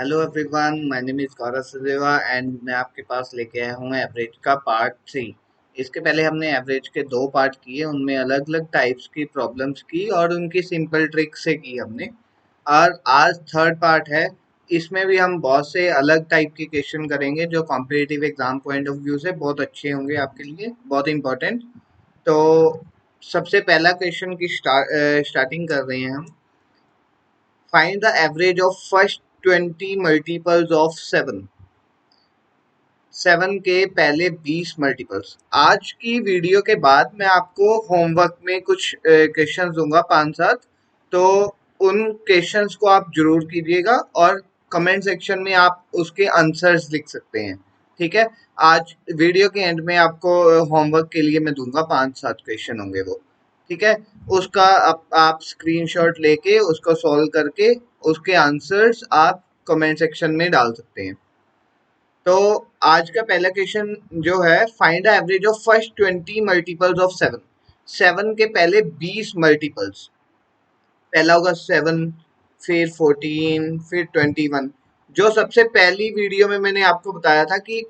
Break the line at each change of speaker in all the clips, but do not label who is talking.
Hello everyone, my name is Gaurav Sadeva and मैं आपके पास लेके आया हूँ एवरेज का पार्ट 3। इसके पहले हमने एवरेज के दो पार्ट किए, उनमें अलग अलग टाइप्स की प्रॉब्लम्स की और उनकी सिंपल ट्रिक से की हमने। और आज थर्ड पार्ट है। इसमें भी हम बहुत से अलग टाइप के क्वेश्चन करेंगे जो competitive exam point of view से बहुत अच्छे होंगे आपके लिए, बहुत इंपॉर्टेंट। तो सबसे पहला क्वेश्चन की स्टार्टिंग कर रहे हैं हम। Find the average of first 20 multiples of 7। 7 के पहले 20 मल्टीपल्स। आज की वीडियो के बाद मैं आपको होमवर्क में कुछ क्वेश्चंस दूंगा 5-7। तो उन क्वेश्चंस को आप जरूर कीजिएगा और कमेंट सेक्शन में आप उसके आंसर्स लिख सकते हैं। ठीक है। आज वीडियो के एंड में आपको होमवर्क के लिए मैं दूंगा 5-7 क्वेश्चन होंगे वो। ठीक है। उसका आप स्क्रीनशॉट लेके उसको सॉल्व करके उसके आंसर्स आप कमेंट सेक्शन में डाल सकते हैं। तो आज का पहला क्वेश्चन जो है, find the average of first 20 multiples of 7। 7 के पहले 20 मल्टीपल्स। पहला होगा 7, फिर 14, फिर 21। जो सबसे पहली वीडियो में मैंने आपको बताया था कि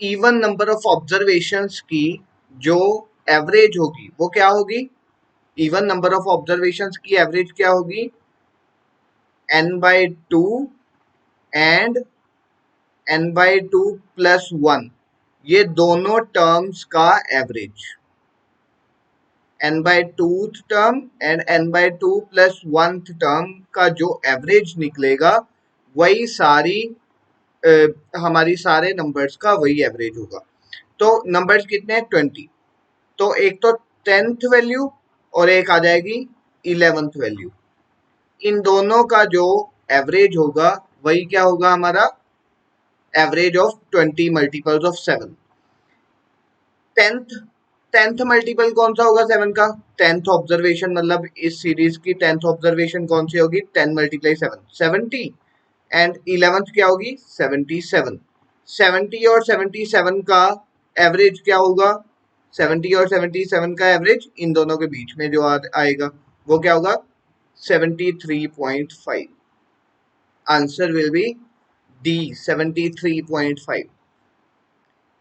इवन नंबर ऑफ ऑब्जर्वेशंस की जो एवरेज होगी वो क्या होगी। इवन नंबर ऑफ ऑब्जर्वेशंस की एवरेज क्या होगी, n/2 एंड n/2 प्लस 1, ये दोनों टर्म्स का average. n/2 term and n/2 plus 1 term का जो एवरेज निकलेगा वही सारी हमारी सारे नंबर्स का वही एवरेज होगा। तो नंबर्स कितने हैं, 20। तो एक तो 10th वैल्यू और एक आ जाएगी 11th वैल्यू। इन दोनों का जो एवरेज होगा वही क्या होगा, हमारा average of 20 multiples of 7। Tenth tenth multiple कौन सा होगा 7 का, 10th ऑब्जर्वेशन, मतलब इस सीरीज की 10th ऑब्जर्वेशन कौन सी होगी, 10 मल्टीप्लाई 7 70। एंड 11th क्या होगी, 77। 70 और 77 का एवरेज क्या होगा, 70 और 77 का एवरेज इन दोनों के बीच में जो आएगा वो क्या होगा, 73.5। Answer will B D, 73.5।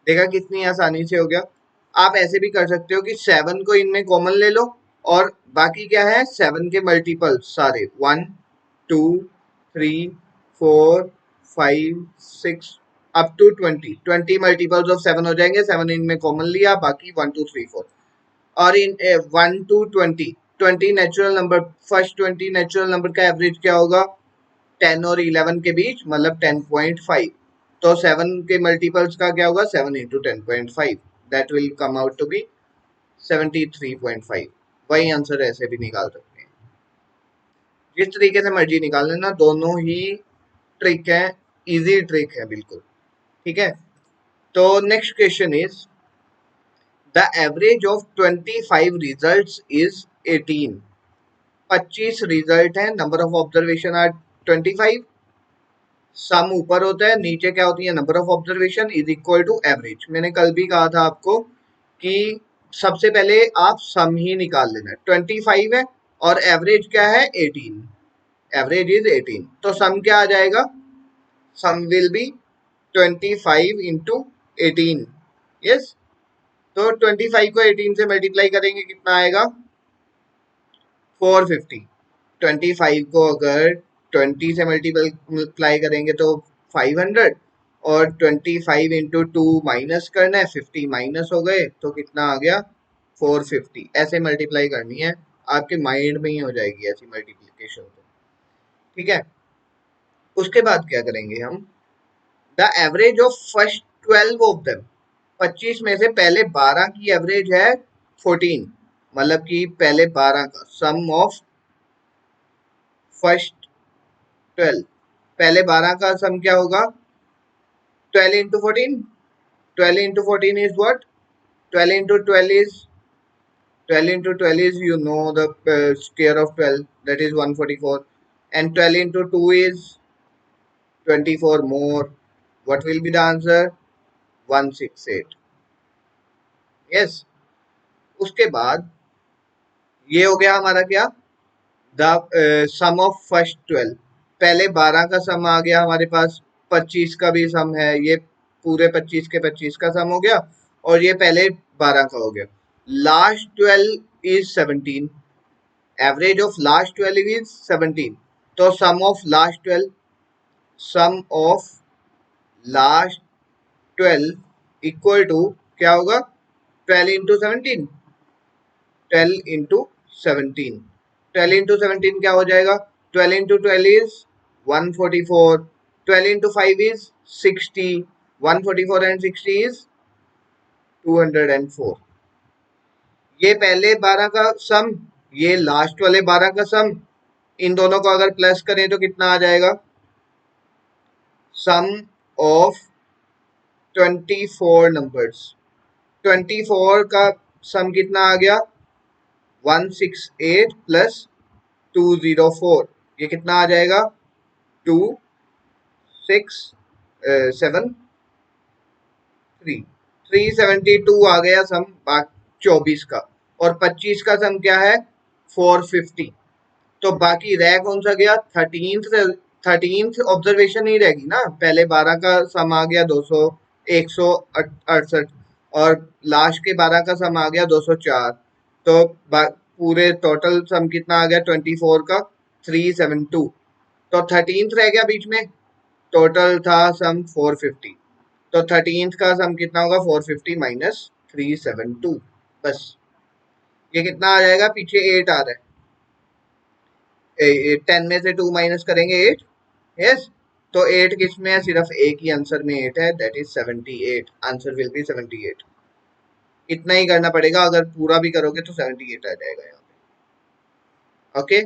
देखा कितनी आसानी से हो गया। आप ऐसे भी कर सकते हो कि 7 को इनमें कॉमन ले लो और बाकी क्या है, 7 के मल्टीपल सारे 1, 2, 3, 4, 5, 6 अप टू 20 मल्टीपल्स ऑफ 7 हो जाएंगे। 7 इनमें कॉमन लिया, बाकी 1, 2, 3, 4। और इन 1 to 20 natural number, first 20 natural number का एवरेज क्या होगा, 10 और 11 के बीच, मतलब 10.5। तो 7 के मल्टीपल्स का क्या होगा, 7 into 10.5, that will come out to be 73.5। वही आंसर ऐसे भी निकाल सकते हैं, जिस तरीके से मर्जी निकाल लेना, दोनों ही ट्रिक है, इजी ट्रिक है बिल्कुल। ठीक है। तो next question is, the average of 25 results is 18। 25 result है, number of observation are 25। Sum ऊपर होता है, नीचे क्या होती है, number of observation is equal to average. मैंने कल भी कहा था आपको कि सबसे पहले आप सम ही निकाल लेना। 25 है और एवरेज क्या है, 18। एवरेज इज 18, तो सम क्या आ जाएगा, सम विल बी 25 इंटू 18। यस। तो 25 को 18 से मल्टीप्लाई करेंगे, कितना आएगा, 450। 25 को अगर 20 से मल्टीप्लाई करेंगे तो 500, और 25 इंटू 2 माइनस करना है, 50 माइनस हो गए तो कितना आ गया, 450। ऐसे मल्टीप्लाई करनी है, आपके माइंड में ही हो जाएगी ऐसी मल्टीप्लिकेशन तो। ठीक है। उसके बाद क्या करेंगे हम, the average of first 12 of them. 25 में से पहले 12 की एवरेज है 14, मतलब कि पहले 12 का सम ऑफ फर्स्ट 12। पहले 12 का सम क्या होगा, 12 into 14। 12 into 14 is what, 12 into 12 is, 12 into 12 is, you know, the square of 12, that is 144. And 12 into 2 is 24 more. What will be the answer, 168। yes। उसके बाद ये हो गया हमारा क्या, द सम ऑफ फर्स्ट 12। पहले 12 का सम आ गया हमारे पास, 25 का भी सम है, ये पूरे 25 के 25 का सम हो गया, और ये पहले 12 का हो गया। Last 12 is 17, average of last 12 is 17, तो sum of last 12, sum of last 12 equal to क्या होगा, 12 इंटू 17, 12 इंटू 17, 12 इंटू 17 क्या हो जाएगा, 12 into 12 is 144, 12 into 5 is 60, 144 and 60 is 204। ये पहले 12 का सम, ये लास्ट वाले 12 का सम, इन दोनों को अगर प्लस करें तो कितना आ जाएगा, सम ऑफ 24 नंबर्स, 24 का सम कितना आ गया, 168 प्लस 204, ये कितना आ जाएगा, 267 372 आ गया सम 24 का, और 25 का सम क्या है, 450। तो बाकी रह कौन सा गया, 13th ऑब्जर्वेशन ही रहेगी ना, पहले 12 का सम आ गया 200 168, और लास्ट के 12 का सम आ गया 204, तो पूरे टोटल सम कितना आ गया 24 का 372, तो 13th रह गया बीच में, टोटल था सम 450, तो 13th का सम कितना होगा, 450 माइनस 372, बस ये कितना आ जाएगा, पीछे 8 आ रहा है, 10 में से 2 माइनस करेंगे 8, यस, तो 8 किस में है, सिर्फ एक ही आंसर में 8 है, that is 78, answer will B 78। इतना ही करना पड़ेगा, अगर पूरा भी करोगे तो 78 आ जाएगा यहाँ पे। ओके,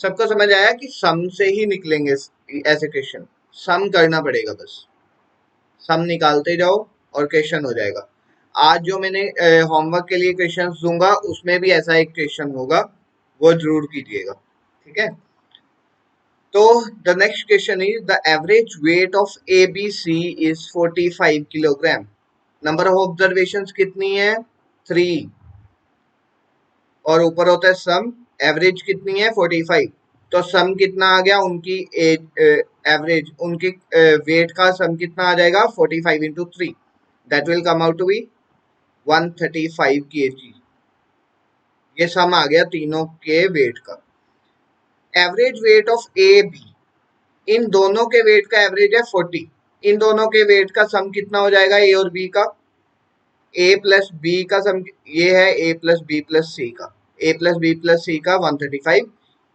सबको समझ आया कि सम से ही निकलेंगे ऐसे क्वेश्चन, सम करना पड़ेगा, बस सम निकालते जाओ और क्वेश्चन हो जाएगा। आज जो मैंने होमवर्क के लिए क्वेश्चन दूंगा उसमें भी ऐसा एक क्वेश्चन होगा, वो जरूर कीजिएगा, ठीक है। तो the next question is the average weight of ABC is 45 kilogram, number of observations कितनी है, 3, और ऊपर होता है सम, एवरेज कितनी है 45, तो सम कितना आ गया, उनकी एवरेज उनकी वेट का सम कितना आ जाएगा, 45 into 3, that will come out to be 135 kg। ये सम आ गया तीनों के वेट का। एवरेज वेट ऑफ AB, इन दोनों के वेट का एवरेज है 40, इन दोनों के वेट का सम कितना हो जाएगा, ए और बी का, ए प्लस बी का सम, ये है A plus B plus C का, A plus B plus C का 135,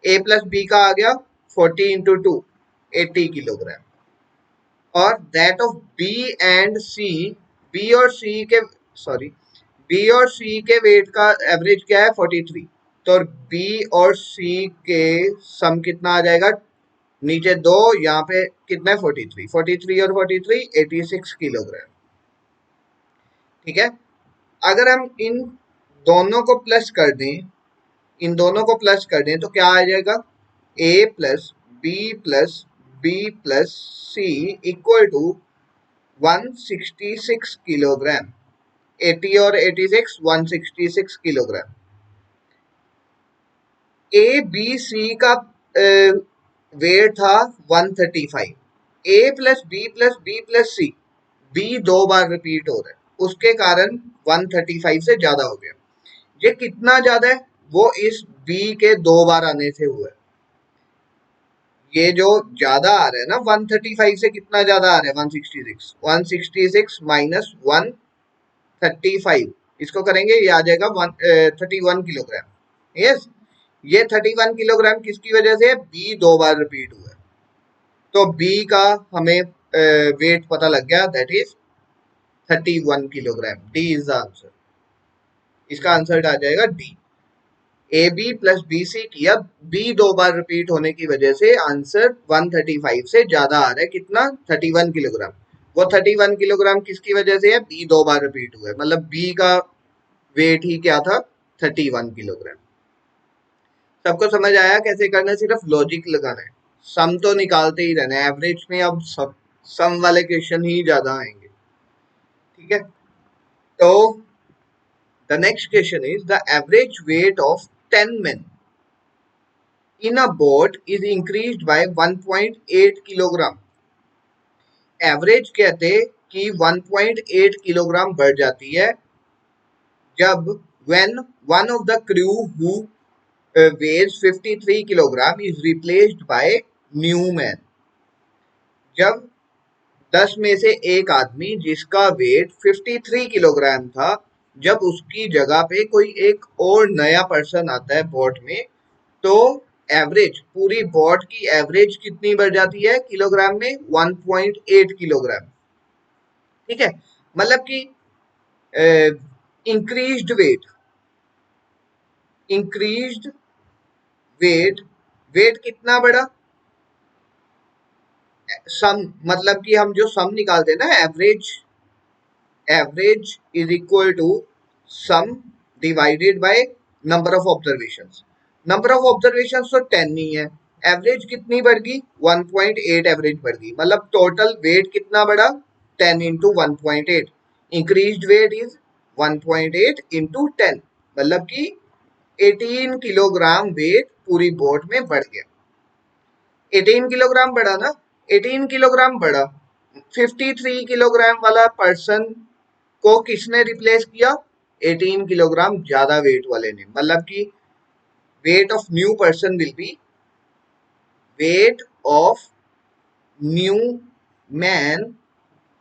ए प्लस बी का आ गया 40 इंटू 2, 80 किलोग्राम, और that of B and C, B और सी के, सॉरी, बी और सी के वेट का एवरेज क्या है 43, तो बी और सी के सम कितना आ जाएगा, नीचे दो, यहाँ पे कितना है 43, 43 और 43 86 किलोग्राम, ठीक है। अगर हम इन दोनों को प्लस कर दें, इन दोनों को प्लस कर दें तो क्या आ जाएगा, A plus B plus C equal to 166 kilogram, 80 और 86 166 किलोग्राम। ए बी सी का वेट था 135, A plus B plus C, B 2 bar repeat हो रहा है, उसके कारण 135 से ज्यादा हो गया। ये कितना ज्यादा है, वो इस बी के 2 बार आने से हुआ है। ये जो ज्यादा आ रहा है ना 135 से, कितना ज्यादा आ रहा है 166, 166 माइनस 135, इसको करेंगे ये आ जाएगा 31 किलोग्राम, यस। ये 31 किलोग्राम किसकी वजह से, बी 2 बार रिपीट हुआ है, तो बी का हमें वेट पता लग गया, that is 31 kilogram, D is the answer, इसका आंसर आ जाएगा D. A B plus B C किया, बी 2 बार रिपीट होने की वजह से आंसर 135 से ज्यादा आ रहा है, कितना 31 किलोग्राम, वो 31 किलोग्राम किसकी वजह से है, बी 2 बार रिपीट हुआ है, मतलब बी का वेट ही क्या था 31 किलोग्राम। सबको समझ आया कैसे करना है, सिर्फ लॉजिक लगाना है, सम तो निकालते ही रहना है, एवरेज में अब सब सम वाले क्वेश्चन ही ज्यादा आएंगे, ठीक है। तो the next question is the average weight of 10 men in a boat is increased by 1.8 kilogram. Average कहते कि 1.8 किलोग्राम बढ़ जाती है जब when one of the crew who weighs 53 kilogram is replaced by new man। जब 10 में से एक आदमी जिसका वेट 53 किलोग्राम था, जब उसकी जगह पे कोई एक और नया पर्सन आता है बोट में, तो एवरेज पूरी बोट की एवरेज कितनी बढ़ जाती है किलोग्राम में? 1.8 किलोग्राम। ठीक है, मतलब कि increased weight, increased weight, weight कितना बढ़ा? सम, मतलब कि हम जो सम निकालते हैं ना, average, average is equal to sum divided by number of observations. Number of observations तो 10 नहीं है, एवरेज कितनी बढ़ गई? 1.8 एवरेज बढ़ गई, मतलब टोटल वेट कितना बढ़ा? 10 into 1.8। Increased weight is 1.8 into 10, मतलब कि 18 किलोग्राम वेट पूरी बोट में बढ़ गया। 18 किलोग्राम बढ़ा ना, 18 किलोग्राम बढ़ा। 53 किलोग्राम वाला पर्सन को किसने रिप्लेस किया? 18 किलोग्राम ज्यादा वेट वाले ने, मतलब कि weight of new person will be, weight of new man,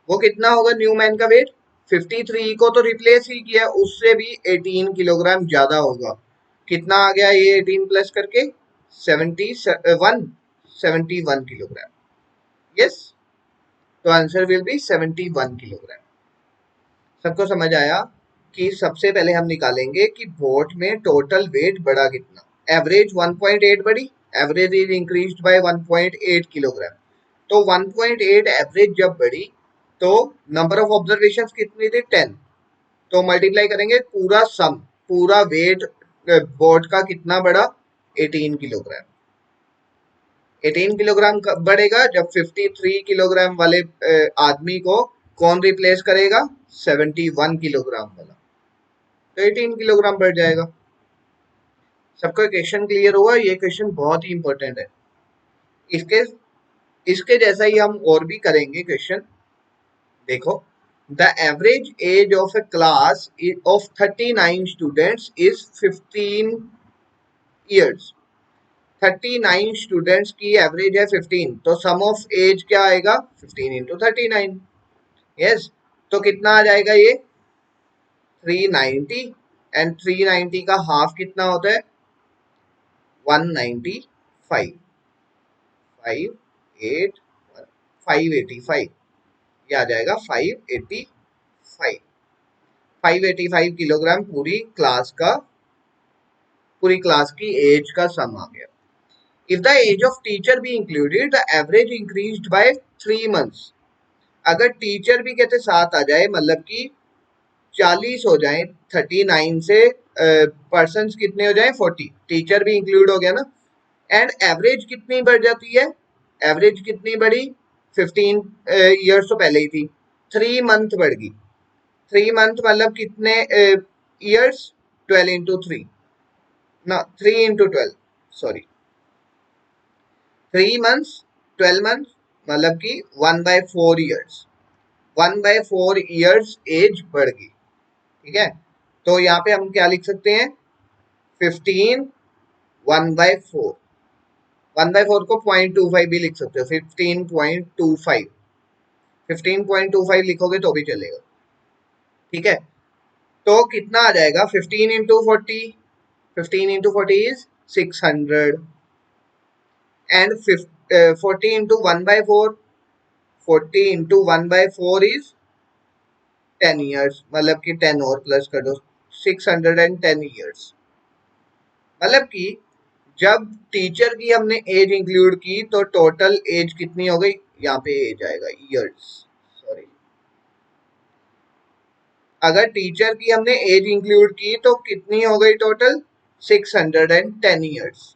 वो कितना होगा न्यू मैन का वेट? 53 को तो रिप्लेस ही किया, उससे भी 18 किलोग्राम ज्यादा होगा। कितना आ गया ये 18 प्लस करके? 71 किलोग्राम। यस, तो आंसर विल बी 71 किलोग्राम। सबको समझ आया कि सबसे पहले हम निकालेंगे कि बोट में टोटल वेट बढ़ा कितना। एवरेज 1.8 बढ़ी, average is increased by 1.8 kilogram. तो 1.8 एवरेज जब बढ़ी तो नंबर ऑफ ऑब्जर्वेशंस कितनी थी? 10। तो मल्टीप्लाई करेंगे पूरा सम, पूरा वेट बोट का कितना बढ़ा? 18 किलोग्राम। 18 किलोग्राम बढ़ेगा जब 53 किलोग्राम वाले आदमी को कौन रिप्लेस करेगा? 71 किलोग्राम वाला, तो 18 किलोग्राम बढ़ जाएगा। सबको क्वेश्चन क्लियर हुआ? ये क्वेश्चन बहुत ही इंपॉर्टेंट है। इसके इसके जैसा ही हम और भी करेंगे क्वेश्चन। देखो, the average age of A class of 39 students is 15 years. 39 students की एवरेज है 15, तो सम ऑफ एज क्या आएगा? 15 इंटू 39। यस, तो कितना आ जाएगा ये? 390, एंड 390 का हाफ कितना होता है? 195, 585, 585, ये आ जाएगा 585। 585 किलोग्राम पूरी क्लास की एज का सम आ गया। If the age of teacher be included the average increased by 3 months. अगर टीचर भी कहते साथ आ जाए, मतलब कि 40 हो जाए, 39 से पर्सन कितने हो जाए? 40, टीचर भी इंक्लूड हो गया ना। एंड एवरेज कितनी बढ़ जाती है? एवरेज कितनी बढ़ी? 15 ईयर्स तो पहले ही थी, 3 मंथ बढ़ गई। 3 मंथ मतलब कितने ईयर्स? 12 इंटू 3, ना 3 इंटू 12, सॉरी, 3 मंथ्स 12 मंथ, मतलब कि 1/4 ईयर्स। 1/4 ईयर्स एज बढ़ गई। ठीक है, तो यहाँ पे हम क्या लिख सकते हैं? 15 1/4, 1/4 को 0.25 भी लिख सकते हो, 15.25, 15.25 लिखोगे तो भी चलेगा। ठीक है, तो कितना आ जाएगा? 15 into 40, 15 into 40 is 600, and 40 into 1/4, 40 into 1/4 is 10 years, मतलब कि 10 और प्लस कर दो, 610 ईयर्स। मतलब कि जब टीचर की हमने एज इंक्लूड की तो टोटल एज कितनी हो गई? यहाँ पे एज आएगा ईयर्स, सॉरी। अगर टीचर की हमने एज इंक्लूड की तो कितनी हो गई टोटल? 610 ईयर्स।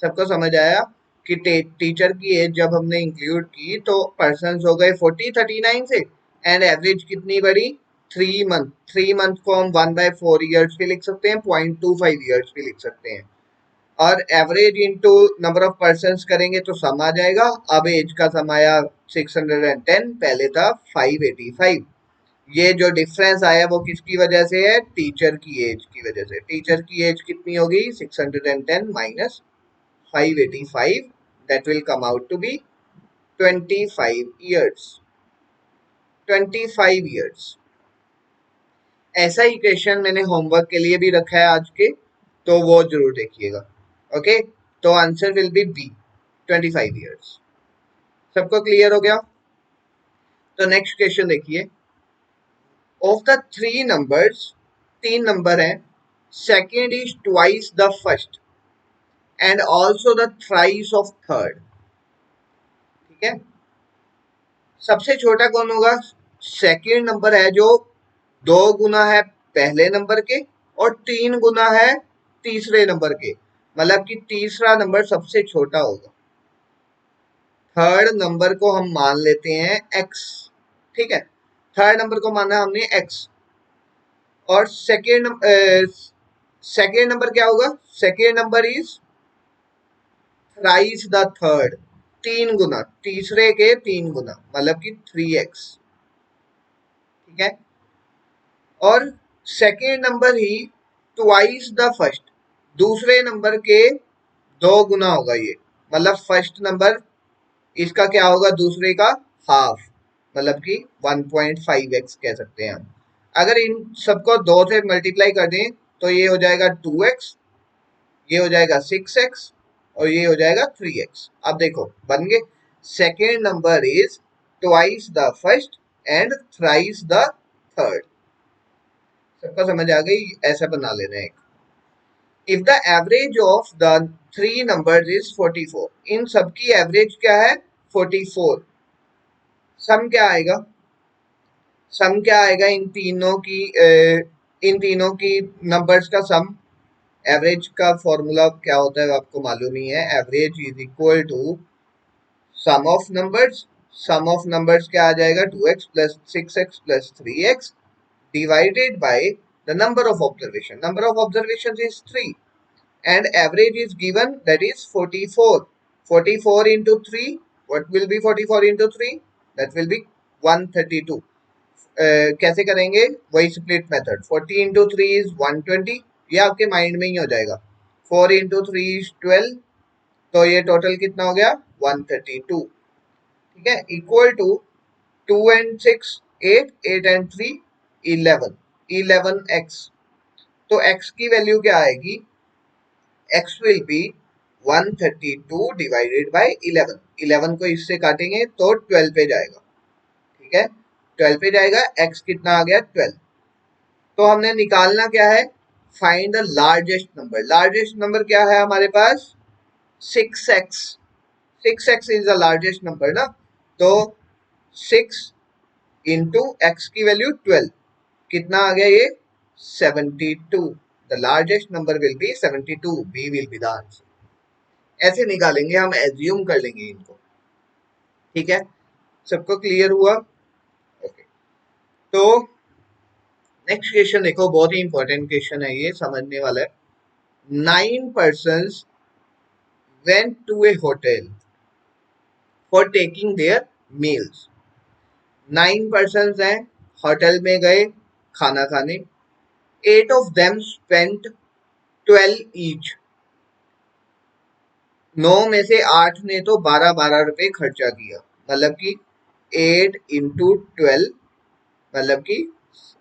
सबको समझ आया कि टीचर की एज जब हमने इंक्लूड की तो पर्सन हो गए 40 39 से, एंड एवरेज कितनी बढ़ी? 3 मंथ। 3 मंथ को हम 1/4 ईयर्स भी लिख सकते हैं, 0.25 ईयर्स भी लिख सकते हैं। और average into number of persons करेंगे तो सम आ जाएगा। अब एज का सम आया 610, पहले था 585। ये जो डिफरेंस आया वो किसकी वजह से है? टीचर की एज की वजह से। टीचर की एज कितनी होगी? 610 minus 585, that will come out to be 25 years. 25 years. ऐसा ही क्वेश्चन मैंने होमवर्क के लिए भी रखा है आज के, तो वो जरूर देखिएगा। ओके, तो answer will be B, 25 years. सबको क्लियर हो गया? तो नेक्स्ट क्वेश्चन देखिए। ऑफ द थ्री नंबर्स, तीन नंबर हैं, second is twice the first and also the thrice of third. ठीक है, सबसे छोटा कौन होगा? सेकेंड नंबर है जो 2 गुना है पहले नंबर के और 3 गुना है तीसरे नंबर के, मतलब कि तीसरा नंबर सबसे छोटा होगा। थर्ड नंबर को हम मान लेते हैं x। ठीक है, थर्ड नंबर को माना हमने x। और सेकेंड नंबर क्या होगा? Second number is thrice the third, 3 गुना, तीसरे के 3 गुना, मतलब कि 3x। ठीक है, और second number he twice the first, दूसरे नंबर के 2 गुना होगा ये, मतलब फर्स्ट नंबर इसका क्या होगा? दूसरे का हाफ, मतलब कि 1.5x कह सकते हैं हम। अगर इन सबको 2 से मल्टीप्लाई कर दें तो ये हो जाएगा 2x, ये हो जाएगा 6x और ये हो जाएगा 3x। अब देखो बन गए। Second number is twice the first and thrice the third. सबका समझ आ गई? ऐसा बना लेना है। If the average of the three numbers is 44, इन सबकी एवरेज क्या है? 44। सम क्या आएगा? सम क्या आएगा इन तीनों की नंबर्स का सम? एवरेज का फॉर्मूला क्या होता है आपको मालूम ही है। Average is equal to sum of numbers. Sum of numbers क्या आ जाएगा? 2x plus 6x plus 3x divided by the number of observation. Number of observations is 3 and average is given, that is 44. 44 into 3, what will be 44 into 3? That will be 132. कैसे करेंगे? वही split method. 40 into 3 is 120, ये आपके mind में ही हो जाएगा। 4 into 3 is 12, तो ये टोटल कितना हो गया? 132। ठीक है, equal to 2 and 6 8, 8 and 3 11, 11x। तो x की वैल्यू क्या आएगी? x will be 132 divided by 11। 11 को इससे काटेंगे तो 12 पे जाएगा। ठीक है, 12 पे जाएगा। x कितना आ गया? 12। तो हमने निकालना क्या है? Find the largest number. Largest number क्या है हमारे पास? 6x। 6x is the largest number ना, तो 6 इंटू एक्स की वैल्यू 12, कितना आ गया ये? 72। The largest number will be 72, B will be the answer. ऐसे निकालेंगे हम, एज्यूम कर लेंगे इनको। ठीक है, सबको क्लियर हुआ? ओके, तो नेक्स्ट क्वेश्चन देखो, बहुत ही इंपॉर्टेंट क्वेश्चन है ये, समझने वाला है। 9 persons went to a hotel for taking their meals. 9 persons हैं, होटल में गए खाना खाने। 8 of them spent 12 each. 9 में से 8 ने तो 12-12 रुपए खर्चा किया, मतलब कि 8 इंटू 12, मतलब कि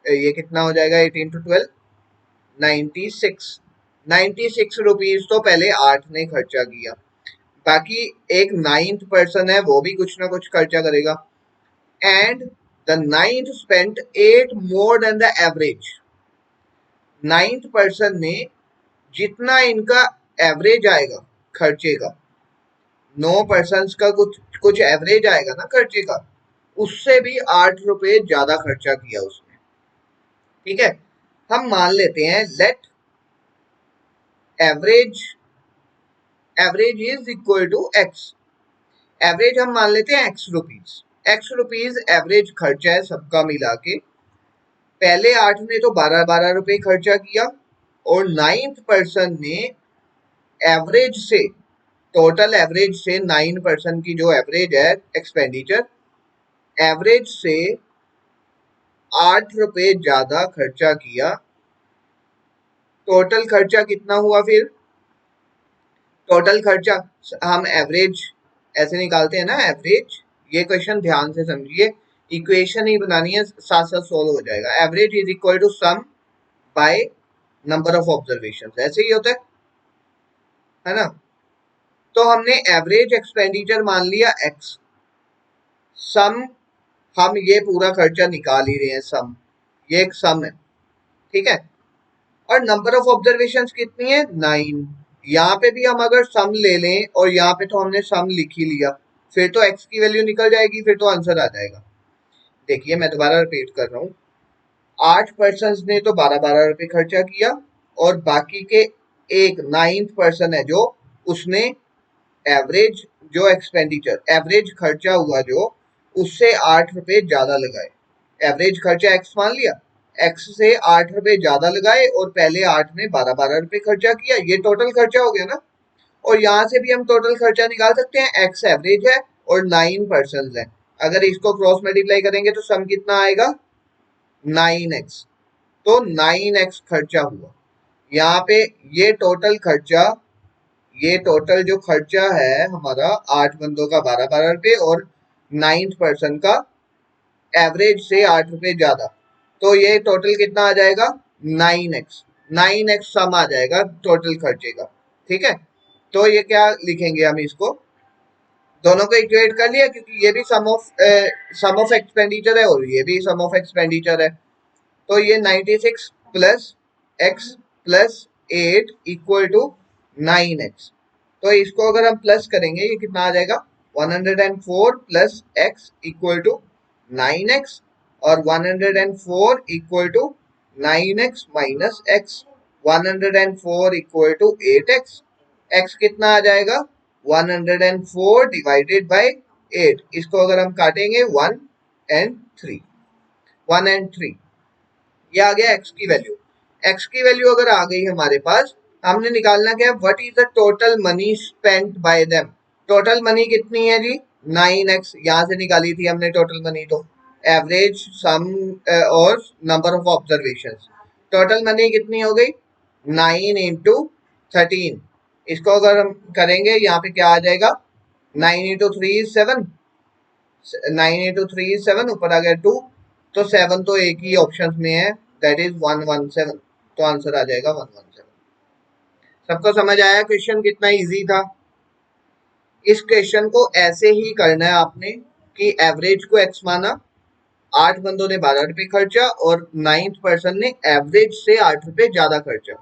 ये कितना हो जाएगा? 8 इंटू 12, 96। 96 रुपीज तो पहले 8 ने खर्चा किया। बाकी एक 9th पर्सन है, वो भी कुछ ना कुछ खर्चा करेगा। And the 9th spent 8 more than the average. 9th person ने जितना इनका एवरेज आएगा खर्चे का, 9 पर्सन का कुछ एवरेज आएगा ना खर्चे का, उससे भी 8 रुपए ज्यादा खर्चा किया उसने। ठीक है, हम मान लेते हैं let average is equal to x. Average हम मान लेते हैं x rupees. X rupees average खर्चा है सबका मिला के। पहले 8 ने तो 12-12 रुपए खर्चा किया और 9th पर्सन ने एवरेज से, टोटल एवरेज से 9% की जो एवरेज है एक्सपेंडिचर, एवरेज से 8 रुपए ज्यादा खर्चा किया, टोटल खर्चा कितना हुआ फिर? टोटल खर्चा हम एवरेज ऐसे निकालते हैं ना, एवरेज। ये क्वेश्चन ध्यान से समझिए, इक्वेशन ही बनानी है, साथ साथ सोल्व हो जाएगा। Average is equal to sum by number of observation, ऐसे ही होता है ना। तो हमने एवरेज एक्सपेंडिचर मान लिया एक्स, सम हम ये पूरा खर्चा निकाल ही रहे हैं, सम, ये एक सम है, ठीक है। और नंबर ऑफ ऑब्जर्वेशन कितनी है? 9। यहाँ पे भी हम अगर सम ले लें, और यहाँ पे तो हमने सम लिख ही लिया, फिर तो एक्स की वैल्यू निकल जाएगी, फिर तो आंसर आ जाएगा। देखिए मैं दोबारा रिपीट कर रहा हूँ, 8 पर्सन ने तो 12-12 रुपए खर्चा किया, और बाकी के एक 9th पर्सन है जो, उसने एवरेज जो एक्सपेंडिचर, एवरेज खर्चा हुआ जो, उससे 8 रुपए ज्यादा लगाए। एवरेज खर्चा एक्स मान लिया, एक्स से 8 रुपए ज्यादा लगाए, और पहले 8 में 12-12 रुपए खर्चा किया, ये टोटल खर्चा हो गया ना। और यहाँ से भी हम टोटल खर्चा निकाल सकते हैं, एक्स एवरेज है और 9 पर्सन है, अगर इसको क्रॉस मल्टीप्लाई करेंगे तो सम कितना आएगा? 9x। तो 9x खर्चा हुआ यहाँ पे। ये टोटल खर्चा, ये टोटल जो खर्चा है हमारा 8 बंदों का 12-12 रुपए, और 9th पर्सन का एवरेज से 8 रुपए ज्यादा, तो ये टोटल कितना आ जाएगा? 9x। 9x सम आ जाएगा टोटल खर्चे का, ठीक है। तो ये क्या लिखेंगे हम इसको, दोनों को इक्वेट कर लिया, क्योंकि ये भी सम ऑफ एक्सपेंडिचर है और ये भी सम ऑफ एक्सपेंडिचर है। तो ये 96 plus x plus 8 equal to 9x। तो इसको अगर हम प्लस करेंगे, ये कितना आ जाएगा? 104 plus x equal to 9x, और 104 equal to 9x minus x, 104 equal to 8x। x कितना आ जाएगा? 104 डिवाइडेड बाय 8। इसको अगर हम काटेंगे 1 एंड 3, 1 एंड 3, ये आ गया x की वैल्यू। x की वैल्यू अगर आ गई हमारे पास, हमने निकालना क्या है? What is the total money spent bye them. Total money कितनी है जी? 9x, यहाँ से निकाली थी हमने टोटल मनी, तो एवरेज, सम और number of observation. Total money कितनी हो गई? 9 इंटू 13। इसको अगर हम करेंगे, यहाँ पे क्या आ जाएगा? 9 इंटू 3 इज 7, 9 इंटू 3 इज 7, ऊपर आ गया 2, तो 7 तो एक ही ऑप्शन में है, दैट इज 117। तो आंसर आ जाएगा 117। सबको समझ आया क्वेश्चन कितना इजी था? इस क्वेश्चन को ऐसे ही करना है आपने, कि एवरेज को एक्स माना, 8 बंदों ने 12 रुपए खर्चा, और 9th पर्सन ने एवरेज से 8 रुपए ज्यादा खर्चा।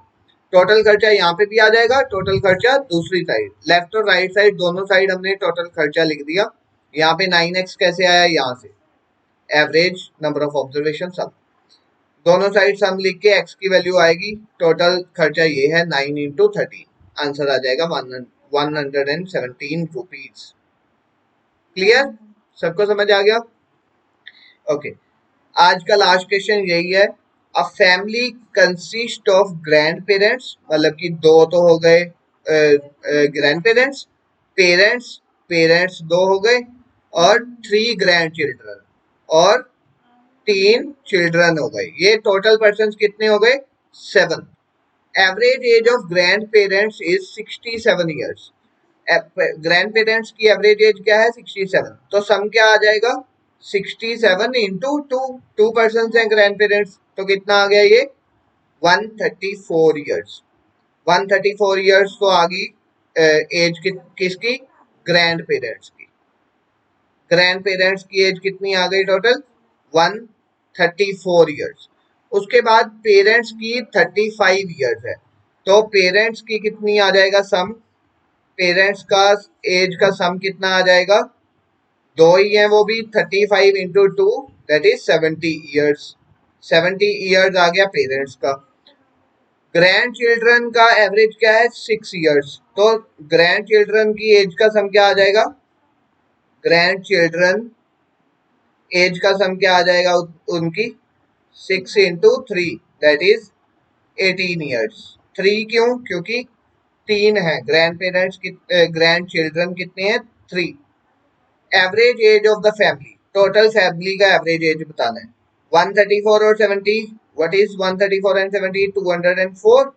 टोटल खर्चा यहाँ पे भी आ जाएगा, टोटल खर्चा दूसरी साइड, लेफ्ट और राइट साइड दोनों साइड हमने टोटल खर्चा लिख दिया। यहाँ पे 9x कैसे आया? यहाँ से एवरेज, नंबर ऑफ ऑब्जर्वेशन, सम, दोनों साइड सम लिख के x की वैल्यू आएगी। टोटल खर्चा ये है 9 इंटू 13, आंसर आ जाएगा 117 रुपीज। क्लियर? सबको समझ आ गया? ओके, आज का लास्ट क्वेश्चन यही है। A family consist of grand parents, मतलब कि दो तो हो गए ग्रैंड पेरेंट्स, पेरेंट्स, पेरेंट्स दो हो गए, और 3 ग्रैंड चिल्ड्रन, और 3 चिल्ड्रन हो गए। ये टोटल पर्सन कितने हो गए? 7। Average age of grand parents is 67 years. Grand parents की एवरेज एज क्या है? 67। तो सम क्या आ जाएगा? 67 इंटू 2, 2 पर्सन है ग्रैंड पेरेंट्स, तो कितना आ गया ये? 134 ईयर्स। 134 ईयर्स तो आ गई एज किसकी? ग्रैंड पेरेंट्स की। ग्रैंड पेरेंट्स की एज कितनी आ गई टोटल? 134 ईयर्स। उसके बाद पेरेंट्स की 35 ईयर्स है, तो पेरेंट्स की कितनी आ जाएगा सम? पेरेंट्स का एज का सम कितना आ जाएगा? दो ही है वो भी, 35 into 2 that is 70 years. 70 years आ गया पेरेंट्स का। ग्रैंड चिल्ड्रन का एवरेज क्या है? 6 ईयर्स, तो ग्रैंड चिल्ड्रन की एज का सम क्या आ जाएगा? ग्रैंड चिल्ड्रन एज का सम क्या आ जाएगा उनकी? 6 इंटू 3 दैट इज 18 ईयर्स। 3 क्यों? क्योंकि 3 है, ग्रैंड चिल्ड्रन कितने हैं? 3। Average age of the family, total family का एवरेज एज बताना है। 134 और 70, व्हाट इज 134 एंड 70? 204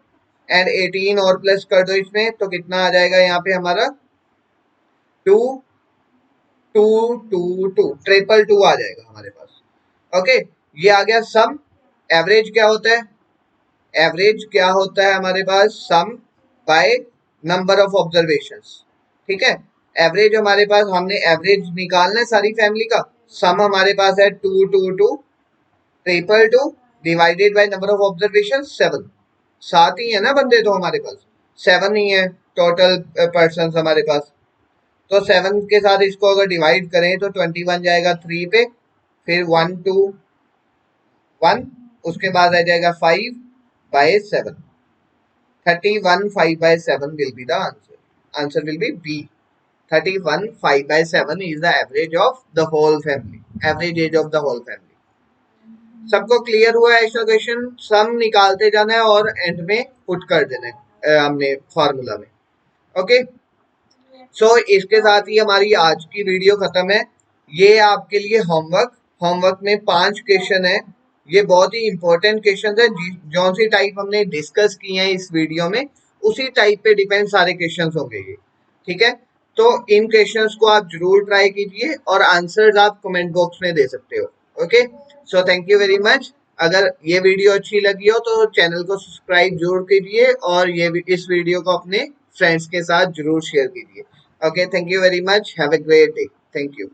एंड 18 और प्लस कर दो इसमें, तो कितना आ जाएगा यहाँ पे हमारा? 2 2 2 2, ट्रिपल 2 आ जाएगा हमारे पास। ओके, ये आ गया सम। एवरेज क्या होता है? एवरेज क्या होता है हमारे पास? सम बाय नंबर ऑफ ऑब्जर्वेशंस। ठीक है, एवरेज हमारे पास, हमने एवरेज निकालना है सारी फैमिली का। सम हमारे पास है 2 2 2 triple 2 divided by number of observation 7। 7 ही है ना बंदे तो हमारे पास, 7 ही है टोटल पर्सन हमारे पास। तो 7 के साथ इसको अगर डिवाइड करें तो 21 जाएगा 3 पे, फिर 1 2 1, उसके बाद आ जाएगा 5 bye 7। 31 5 by 7 will be the answer. Answer will be B. 31 5 by 7 is the average of the whole family. Average age of the whole family. सबको क्लियर हुआ है इसका क्वेश्चन? सम निकालते जाना है और एंड में पुट कर देना है हमने फॉर्मूला में। ओके, सो इसके साथ ही हमारी आज की वीडियो खत्म है। ये आपके लिए होमवर्क में 5 क्वेश्चन है। ये बहुत ही इंपॉर्टेंट क्वेश्चन है, जो सी टाइप हमने डिस्कस किए हैं इस वीडियो में उसी टाइप पे डिपेंड सारे क्वेश्चन होंगे ये। ठीक है, तो इन क्वेश्चंस को आप जरूर ट्राई कीजिए और आंसर्स आप कमेंट बॉक्स में दे सकते हो। Okay, so thank you very much. अगर ये वीडियो अच्छी लगी हो तो चैनल को सब्सक्राइब जरूर कीजिए और इस वीडियो को अपने फ्रेंड्स के साथ जरूर शेयर कीजिए। Okay, thank you very much, have a great day, thank you.